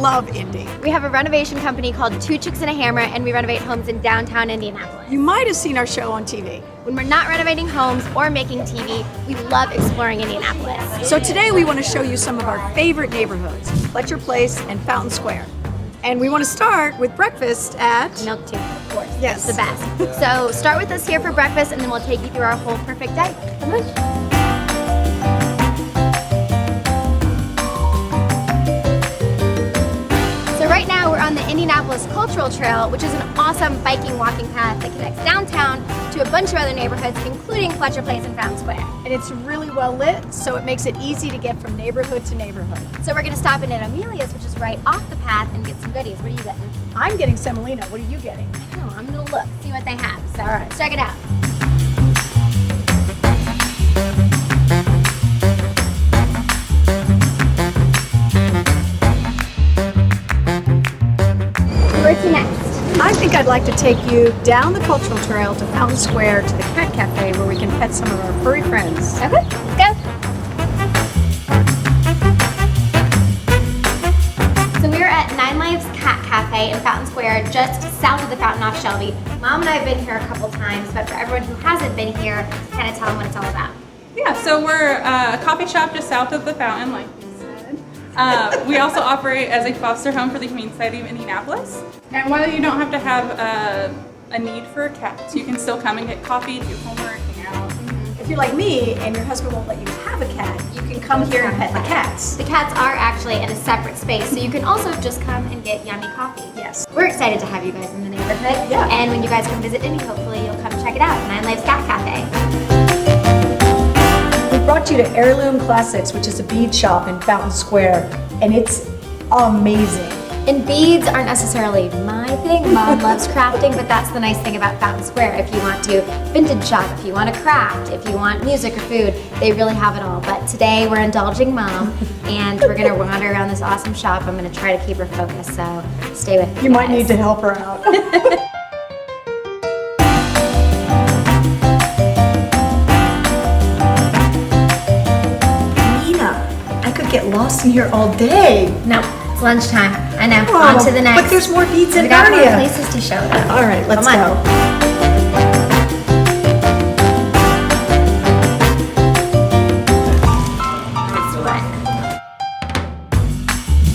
love Indy. We have a renovation company called Two Chicks and a Hammer, and we renovate homes in downtown Indianapolis. You might have seen our show on TV. When we're not renovating homes or making TV, we love exploring Indianapolis. So today we want to show you some of our favorite neighborhoods, Fletcher Place and Fountain Square. And we want to start with breakfast at Milk Tea, of course. Yes. It's the best. So start with us here for breakfast, and then we'll take you through our whole perfect day. Come on. Right now we're on the Indianapolis Cultural Trail, which is an awesome biking walking path that connects downtown to a bunch of other neighborhoods, including Fletcher Place and Fountain Square. And it's really well lit, so it makes it easy to get from neighborhood to neighborhood. So we're going to stop in at Amelia's, which is right off the path, and get some goodies. What are you getting? I'm getting semolina. What are you getting? I don't know. I'm going to look, see what they have. So, all right, let's check it out. Where's the next? I think I'd like to take you down the Cultural Trail to Fountain Square to the Cat Cafe where we can pet some of our furry friends. Okay, let's go. So we're at Nine Lives Cat Cafe in Fountain Square, just south of the fountain off Shelby. Mom and I have been here a couple times, but for everyone who hasn't been here, kind of tell them what it's all about. Yeah, so we're a coffee shop just south of the fountain, like you said. We also operate as a foster home for the Humane Society of Indianapolis. And while you don't have to have a need for cats, you can still come and get coffee, do homework, hang out. If you're like me and your husband won't let you have a cat, you can come here and pet the cats. The cats are actually in a separate space, so you can also just come and get yummy coffee. Yes. We're excited to have you guys in the neighborhood. Yeah. And when you guys come visit Indy, hopefully you'll come check it out, Nine Lives Cat Cafe. We brought you to Heirloom Classics, which is a bead shop in Fountain Square, and it's amazing. And beads aren't necessarily my thing. Mom loves crafting, but that's the nice thing about Fountain Square. If you want to vintage shop, if you want to craft, if you want music or food, they really have it all. But today we're indulging Mom, and we're gonna wander around this awesome shop. I'm gonna try to keep her focused, so stay with me. You might need to help her out. Mina, I could get lost in here all day. No. It's lunchtime. I know. On to the next. But there's more beads in We got more Narnia. places to show them. All right, let's Come go. on.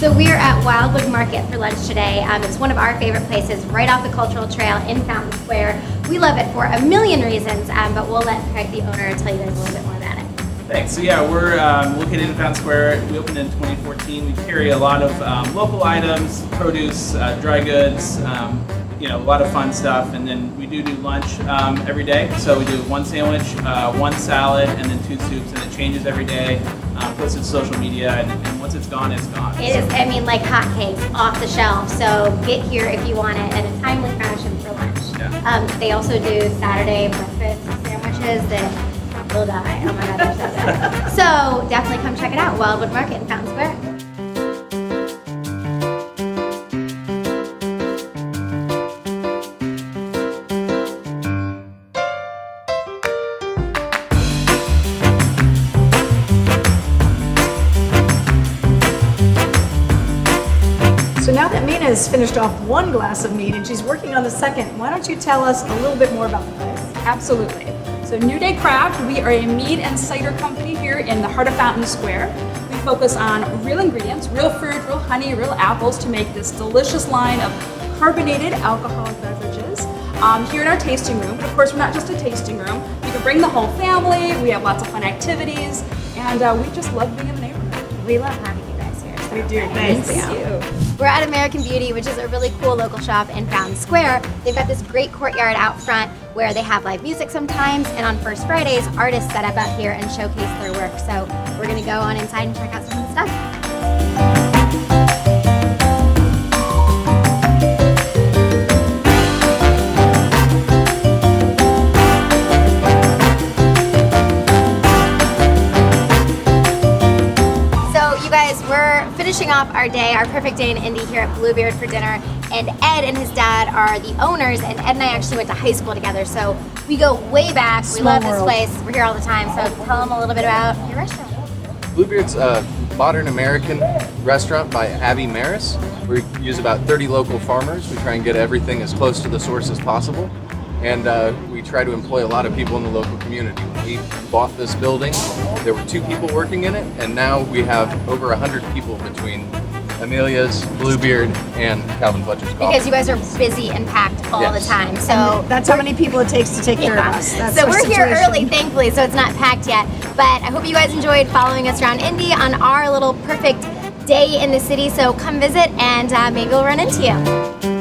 So we are at Wildwood Market for lunch today. It's one of our favorite places right off the Cultural Trail in Fountain Square. We love it for a million reasons, but we'll let Craig, the owner, tell you guys a little bit more about it. Thanks. So yeah, we're located in Fountain Square. We opened in 2014. We carry a lot of local items, produce, dry goods, a lot of fun stuff. And then we do lunch every day. So we do one sandwich, one salad, and then two soups, and it changes every day. Posted to social media, and once it's gone, it's gone. It is, I mean, like hotcakes off the shelf. So get here if you want it at a timely fashion for lunch. Yeah. They also do Saturday breakfast sandwiches that will die. Oh my God, they're so good. So definitely come check it out, Wildwood Market in Fountain Square. So now that Mina has finished off one glass of mead and she's working on the second, why don't you tell us a little bit more about the place? Absolutely. So New Day Craft, we are a mead and cider company here in the heart of Fountain Square. We focus on real ingredients, real fruit, real honey, real apples to make this delicious line of carbonated alcoholic beverages here in our tasting room. But of course, we're not just a tasting room. You can bring the whole family. We have lots of fun activities, and we just love being in the neighborhood. We love having you guys here. So We do. Thank Thanks. you. We're at American Beauty, which is a really cool local shop in Fountain Square. They've got this great courtyard out front where they have live music sometimes, and on First Fridays, artists set up out here and showcase their work. So we're gonna go on inside and check out some of the stuff. We're finishing off our day, our perfect day in Indy here at Bluebeard for dinner, and Ed and his dad are the owners, and Ed and I actually went to high school together, so we go way back. We love this place. We're here all the time, so tell them a little bit about your restaurant. Bluebeard's modern American restaurant by Abby Maris. We use about 30 local farmers. We try and get everything as close to the source as possible. And we try to employ a lot of people in the local community. When we bought this building, there were 2 people working in it, and now we have over 100 people between Amelia's, Bluebeard, and Calvin Fletcher's Coffee. Because you guys are busy and packed all Yes. the time. So That's how many people it takes to take care of us. That's so our we're here situation. early, thankfully, so it's not packed yet. But I hope you guys enjoyed following us around Indy on our little perfect day in the city. So come visit and maybe we'll run into you.